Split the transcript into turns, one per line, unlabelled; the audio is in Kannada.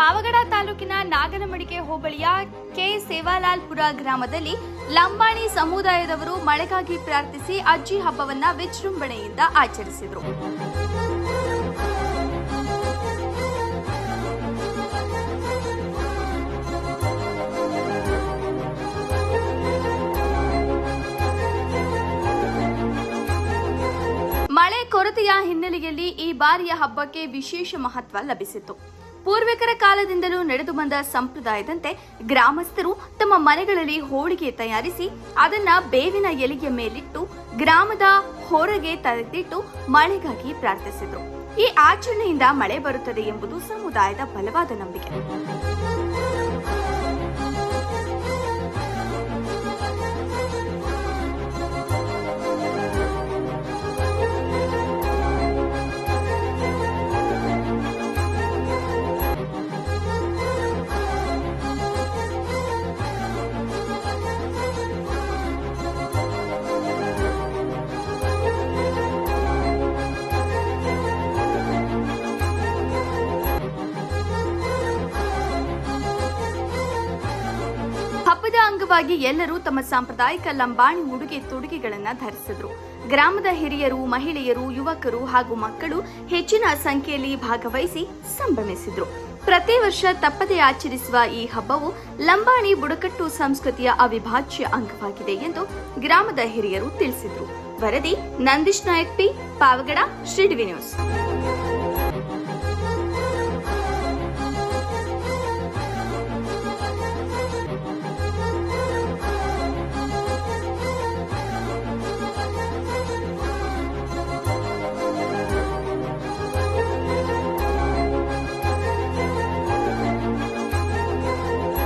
ಪಾವಗಡ ತಾಲೂಕಿನ ನಾಗನಮಡಿಕೆ ಹೋಬಳಿಯ ಕೆ ಸೇವಾಲಾಲ್ಪುರ ಗ್ರಾಮದಲ್ಲಿ ಲಂಬಾಣಿ ಸಮುದಾಯದವರು ಮಳೆಗಾಗಿ ಪ್ರಾರ್ಥಿಸಿ ಅಜ್ಜಿ ಹಬ್ಬವನ್ನ ವಿಜೃಂಭಣೆಯಿಂದ ಆಚರಿಸಿದರು. ಮಳೆ ಕೊರತೆಯ ಹಿನ್ನೆಲೆಯಲ್ಲಿ ಈ ಬಾರಿಯ ಹಬ್ಬಕ್ಕೆ ವಿಶೇಷ ಮಹತ್ವ ಲಭಿಸಿತ್ತು. ಪೂರ್ವಿಕರ ಕಾಲದಿಂದಲೂ ನಡೆದು ಬಂದ ಸಂಪ್ರದಾಯದಂತೆ ಗ್ರಾಮಸ್ಥರು ತಮ್ಮ ಮನೆಗಳಲ್ಲಿ ಹೋಳಿಗೆ ತಯಾರಿಸಿ ಅದನ್ನ ಬೇವಿನ ಎಲೆಯ ಮೇಲಿಟ್ಟು ಗ್ರಾಮದ ಹೊರಗೆ ತೆಗೆದಿಟ್ಟು ಮಳೆಗಾಗಿ ಪ್ರಾರ್ಥಿಸಿದರು. ಈ ಆಚರಣೆಯಿಂದ ಮಳೆ ಬರುತ್ತದೆ ಎಂಬುದು ಸಮುದಾಯದ ಬಲವಾದ ನಂಬಿಕೆ. ಹಬ್ಬದ ಅಂಗವಾಗಿ ಎಲ್ಲರೂ ತಮ್ಮ ಸಾಂಪ್ರದಾಯಿಕ ಲಂಬಾಣಿ ಉಡುಗೆ ತೊಡುಗೆಗಳನ್ನು ಧರಿಸಿದ್ರು. ಗ್ರಾಮದ ಹಿರಿಯರು, ಮಹಿಳೆಯರು, ಯುವಕರು ಹಾಗೂ ಮಕ್ಕಳು ಹೆಚ್ಚಿನ ಸಂಖ್ಯೆಯಲ್ಲಿ ಭಾಗವಹಿಸಿ ಸಂಭ್ರಮಿಸಿದ್ರು. ಪ್ರತಿ ವರ್ಷ ತಪ್ಪದೆ ಆಚರಿಸುವ ಈ ಹಬ್ಬವು ಲಂಬಾಣಿ ಬುಡಕಟ್ಟು ಸಂಸ್ಕೃತಿಯ ಅವಿಭಾಜ್ಯ ಅಂಗವಾಗಿದೆ ಎಂದು ಗ್ರಾಮದ ಹಿರಿಯರು ತಿಳಿಸಿದರು. ವರದಿ Nandish Nayak P, Pavagada, Shri TV news.